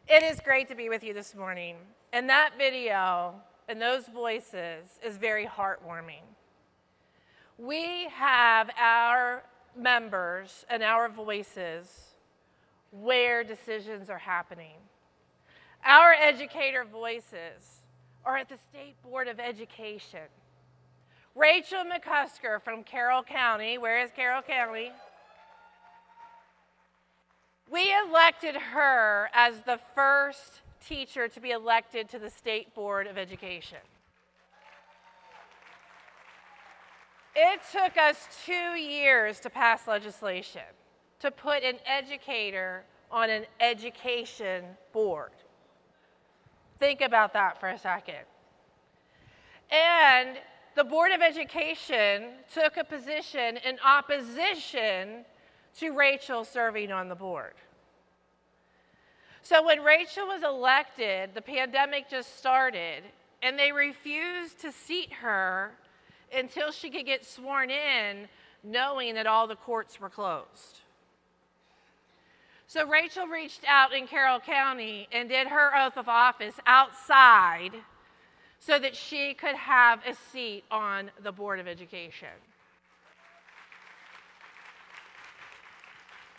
It is great to be with you this morning. And that video and those voices is very heartwarming. We have our members and our voices where decisions are happening. Our educator voices are at the State Board of Education. Rachel McCusker from Carroll County, where is Carroll County? We elected her as the first teacher to be elected to the State Board of Education. It took us 2 years to pass legislation to put an educator on an education board. Think about that for a second. And the Board of Education took a position in opposition to Rachel serving on the board. So when Rachel was elected, the pandemic just started, and they refused to seat her until she could get sworn in, knowing that all the courts were closed. So Rachel reached out in Carroll County and did her oath of office outside so that she could have a seat on the Board of Education.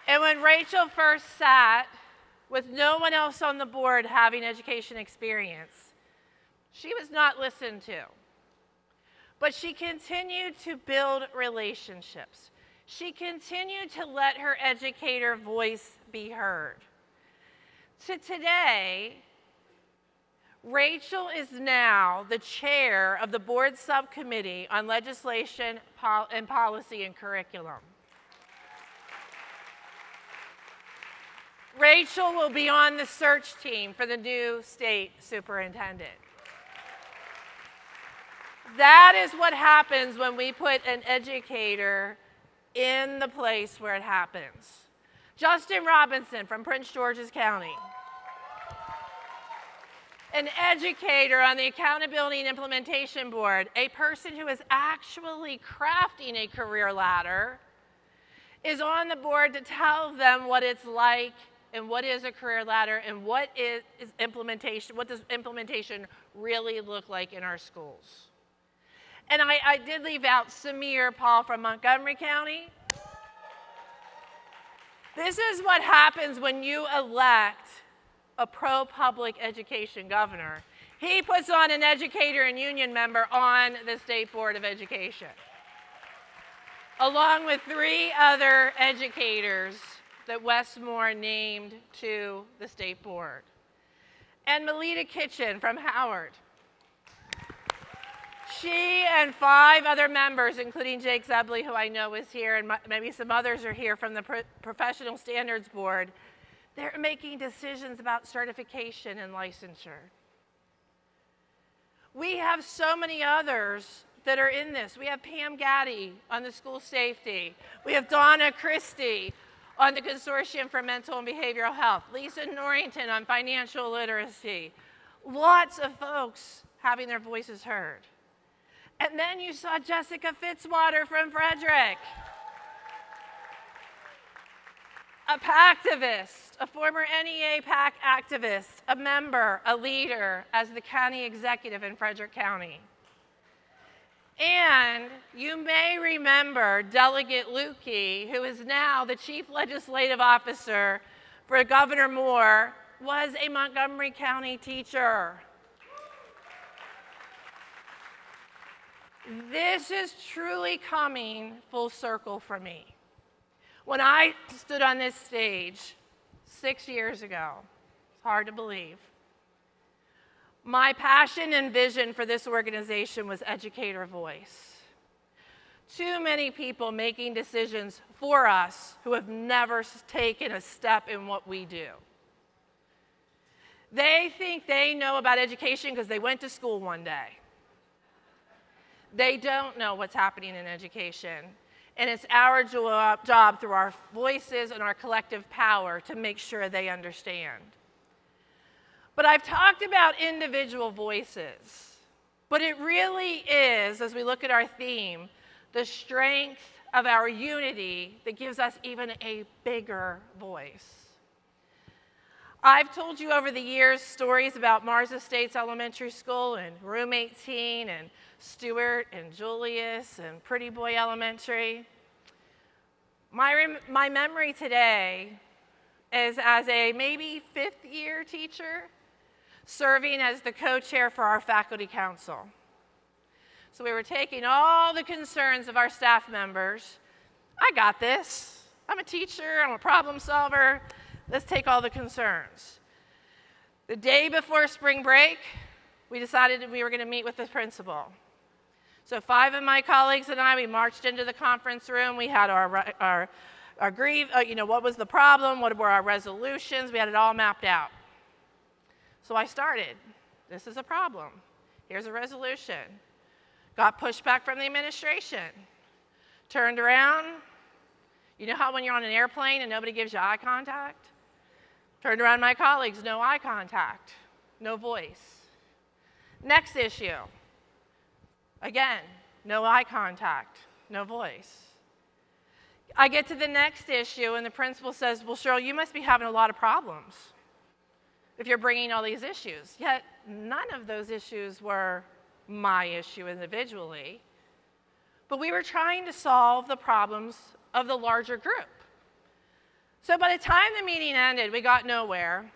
And when Rachel first sat, with no one else on the board having education experience, she was not listened to. But she continued to build relationships. She continued to let her educator voice be heard. To today, Rachel is now the chair of the board subcommittee on legislation and policy and curriculum. Rachel will be on the search team for the new state superintendent. That is what happens when we put an educator in the place where it happens. Justin Robinson from Prince George's County. An educator on the Accountability and Implementation Board, a person who is actually crafting a career ladder, is on the board to tell them what it's like and what is a career ladder and what is implementation, what does implementation really look like in our schools. And I did leave out Samir Paul from Montgomery County. This is what happens when you elect a pro-public education governor. He puts on an educator and union member on the State Board of Education, along with 3 other educators that Westmore named to the State Board. And Melita Kitchen from Howard. She and 5 other members, including Jake Zebley, who I know is here, and maybe some others are here from the Professional Standards Board, they're making decisions about certification and licensure. We have so many others that are in this. We have Pam Gaddy on the school safety. We have Donna Christie on the Consortium for Mental and Behavioral Health. Lisa Norrington on financial literacy. Lots of folks having their voices heard. And then you saw Jessica Fitzwater from Frederick, a PACtivist, a former NEA PAC activist, a member, a leader as the county executive in Frederick County. And you may remember Delegate Lukey, who is now the Chief Legislative Officer for Governor Moore, was a Montgomery County teacher. This is truly coming full circle for me. When I stood on this stage 6 years ago, it's hard to believe, my passion and vision for this organization was educator voice. Too many people making decisions for us who have never taken a step in what we do. They think they know about education because they went to school one day. They don't know what's happening in education. And it's our job through our voices and our collective power to make sure they understand. But I've talked about individual voices. But it really is, as we look at our theme, the strength of our unity that gives us even a bigger voice. I've told you over the years stories about Mars Estates Elementary School and Room 18 and Stewart and Julius and Pretty Boy Elementary. My memory today is as a maybe fifth-year teacher serving as the co-chair for our faculty council. So we were taking all the concerns of our staff members. I got this. I'm a teacher. I'm a problem solver. Let's take all the concerns. The day before spring break, we decided that we were going to meet with the principal. So 5 of my colleagues and I, we marched into the conference room. We had our what was the problem? What were our resolutions? We had it all mapped out. So I started. This is a problem. Here's a resolution. Got pushback from the administration. Turned around. You know how when you're on an airplane and nobody gives you eye contact? Turned around my colleagues, no eye contact, no voice. Next issue. Again, no eye contact, no voice. I get to the next issue and the principal says, well, Cheryl, you must be having a lot of problems if you're bringing all these issues. Yet none of those issues were my issue individually, but we were trying to solve the problems of the larger group. So by the time the meeting ended, we got nowhere.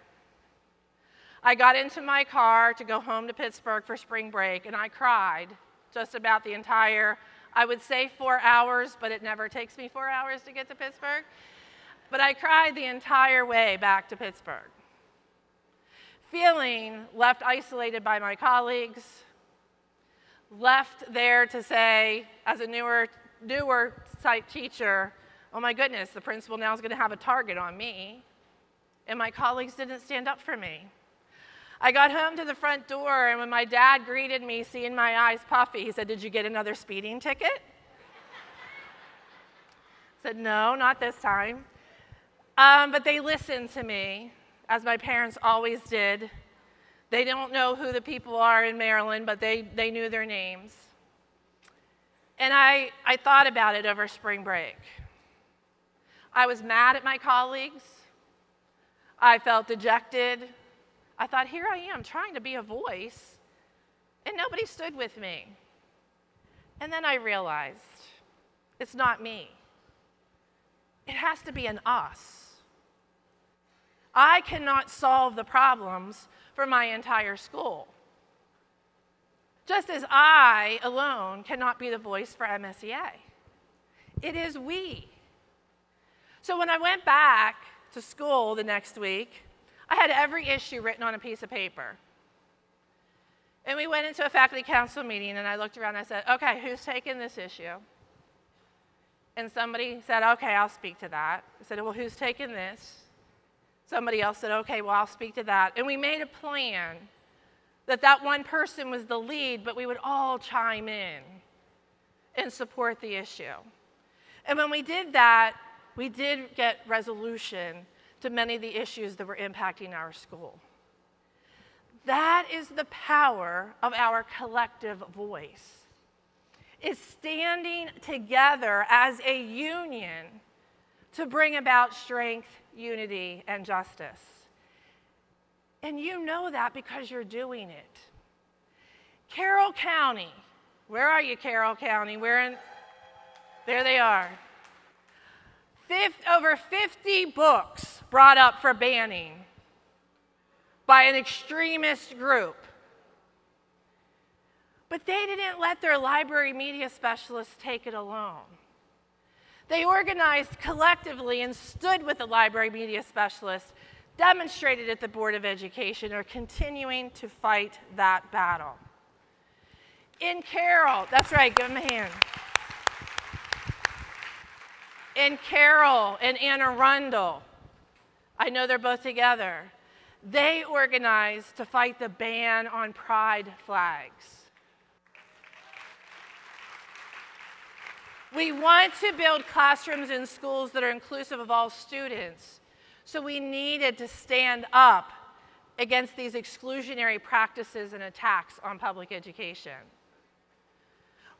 I got into my car to go home to Pittsburgh for spring break, and I cried just about the entire, I would say 4 hours, but it never takes me 4 hours to get to Pittsburgh. But I cried the entire way back to Pittsburgh, feeling left isolated by my colleagues, left there to say, as a newer type teacher, oh my goodness, the principal now is going to have a target on me, and my colleagues didn't stand up for me. I got home to the front door, and when my dad greeted me, seeing my eyes puffy, he said, did you get another speeding ticket? I said, no, not this time. But they listened to me, as my parents always did. They don't know who the people are in Maryland, but they knew their names. And I thought about it over spring break. I was mad at my colleagues. I felt dejected. I thought, here I am trying to be a voice, and nobody stood with me. And then I realized, it's not me. It has to be an us. I cannot solve the problems for my entire school. Just as I alone cannot be the voice for MSEA. It is we. So when I went back to school the next week, I had every issue written on a piece of paper. And we went into a faculty council meeting, and I looked around and I said, okay, who's taking this issue? And somebody said, okay, I'll speak to that. I said, well, who's taking this? Somebody else said, okay, well, I'll speak to that. And we made a plan that one person was the lead, but we would all chime in and support the issue. And when we did that, we did get resolution to many of the issues that were impacting our school. That is the power of our collective voice. It's standing together as a union to bring about strength, unity, and justice. And you know that because you're doing it. Carroll County, where are you, Carroll County? There they are. Over 50 books brought up for banning by an extremist group. But they didn't let their library media specialists take it alone. They organized collectively and stood with the library media specialists, demonstrated at the Board of Education, are continuing to fight that battle. In Carroll, that's right, give them a hand. In Carroll and Anne Arundel, I know they're both together, they organized to fight the ban on pride flags. We want to build classrooms in schools that are inclusive of all students, so we needed to stand up against these exclusionary practices and attacks on public education.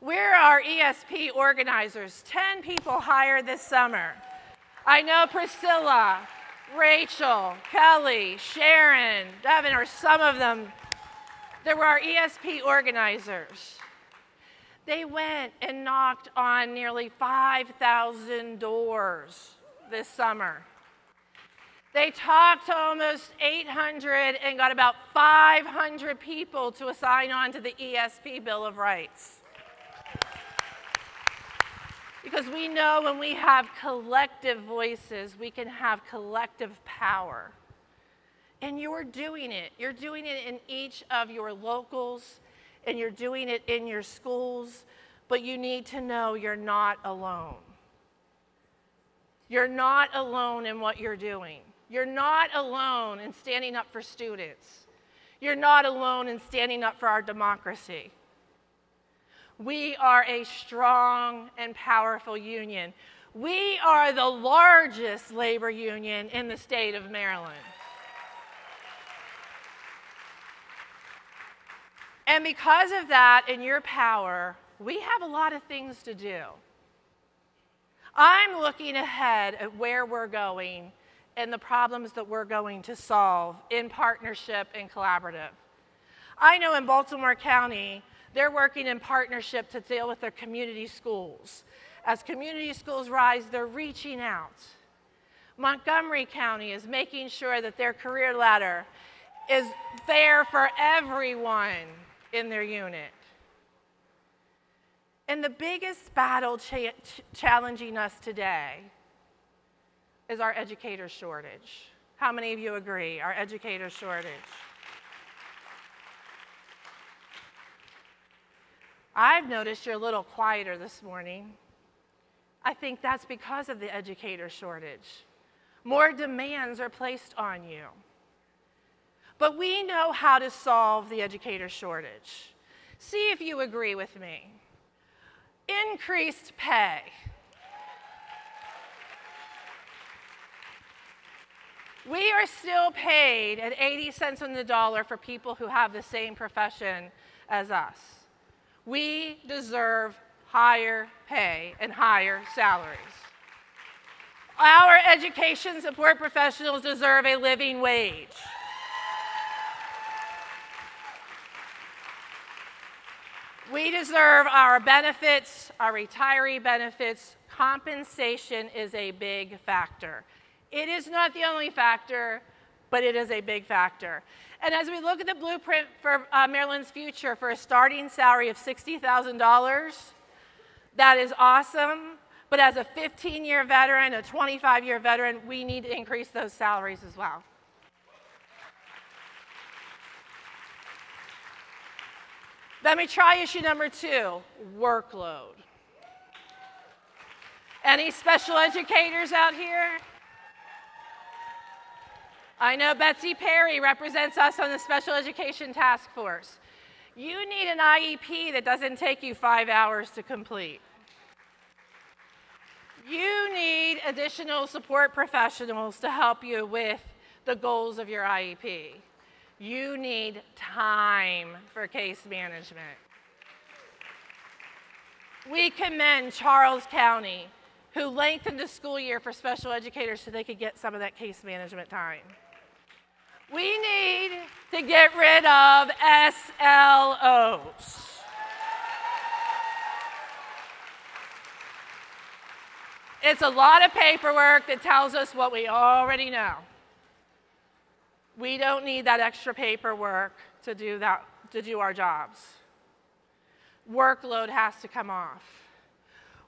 We're our ESP organizers, 10 people hired this summer. I know Priscilla, Rachel, Kelly, Sharon, Devin are some of them. There were our ESP organizers. They went and knocked on nearly 5,000 doors this summer. They talked to almost 800 and got about 500 people to sign on to the ESP Bill of Rights. Because we know when we have collective voices, we can have collective power. And you're doing it. You're doing it in each of your locals, and you're doing it in your schools, but you need to know you're not alone. You're not alone in what you're doing. You're not alone in standing up for students. You're not alone in standing up for our democracy. We are a strong and powerful union. We are the largest labor union in the state of Maryland. And because of that and your power, we have a lot of things to do. I'm looking ahead at where we're going and the problems that we're going to solve in partnership and collaborative. I know in Baltimore County, they're working in partnership to deal with their community schools. As community schools rise, they're reaching out. Montgomery County is making sure that their career ladder is there for everyone in their unit. And the biggest battle challenging us today is our educator shortage. How many of you agree? Our educator shortage. I've noticed you're a little quieter this morning. I think that's because of the educator shortage. More demands are placed on you. But we know how to solve the educator shortage. See if you agree with me. Increased pay. We are still paid at 80 cents on the dollar for people who have the same profession as us. We deserve higher pay and higher salaries. Our education support professionals deserve a living wage. We deserve our benefits, our retiree benefits. Compensation is a big factor. It is not the only factor, but it is a big factor. And as we look at the blueprint for Maryland's future for a starting salary of $60,000, that is awesome. But as a 15-year veteran, a 25-year veteran, we need to increase those salaries as well. Let me try issue number 2, workload. Any special educators out here? I know Betsy Perry represents us on the Special Education Task Force. You need an IEP that doesn't take you 5 hours to complete. You need additional support professionals to help you with the goals of your IEP. You need time for case management. We commend Charles County, who lengthened the school year for special educators so they could get some of that case management time. We need to get rid of SLOs. It's a lot of paperwork that tells us what we already know. We don't need that extra paperwork to do our jobs. Workload has to come off.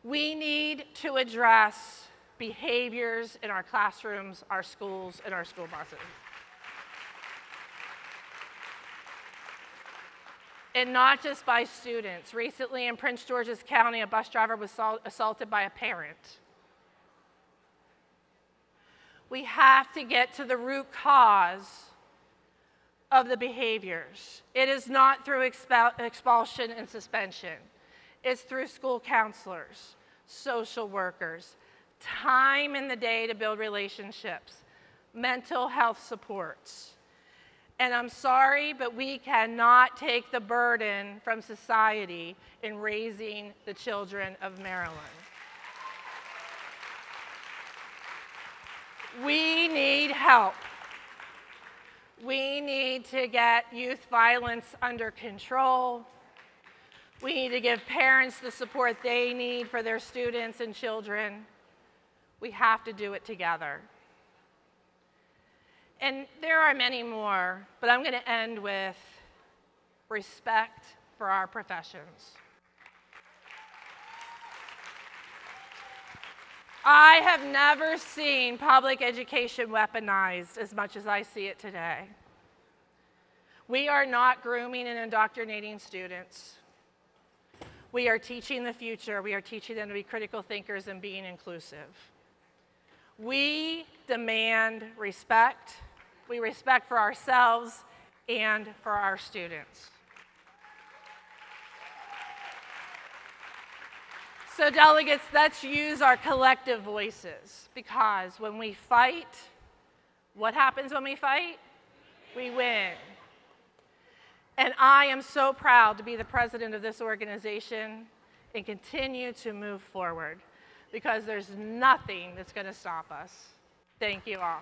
We need to address behaviors in our classrooms, our schools, and our school buses. And not just by students. Recently in Prince George's County, a bus driver was assaulted by a parent. We have to get to the root cause of the behaviors. It is not through expulsion and suspension. It's through school counselors, social workers, time in the day to build relationships, mental health supports. And I'm sorry, but we cannot take the burden from society in raising the children of Maryland. We need help. We need to get youth violence under control. We need to give parents the support they need for their students and children. We have to do it together. And there are many more, but I'm going to end with respect for our professions. I have never seen public education weaponized as much as I see it today. We are not grooming and indoctrinating students. We are teaching the future. We are teaching them to be critical thinkers and being inclusive. We demand respect. We respect for ourselves and for our students. So delegates, let's use our collective voices, because when we fight, what happens when we fight? We win. And I am so proud to be the president of this organization and continue to move forward, because there's nothing that's going to stop us. Thank you all.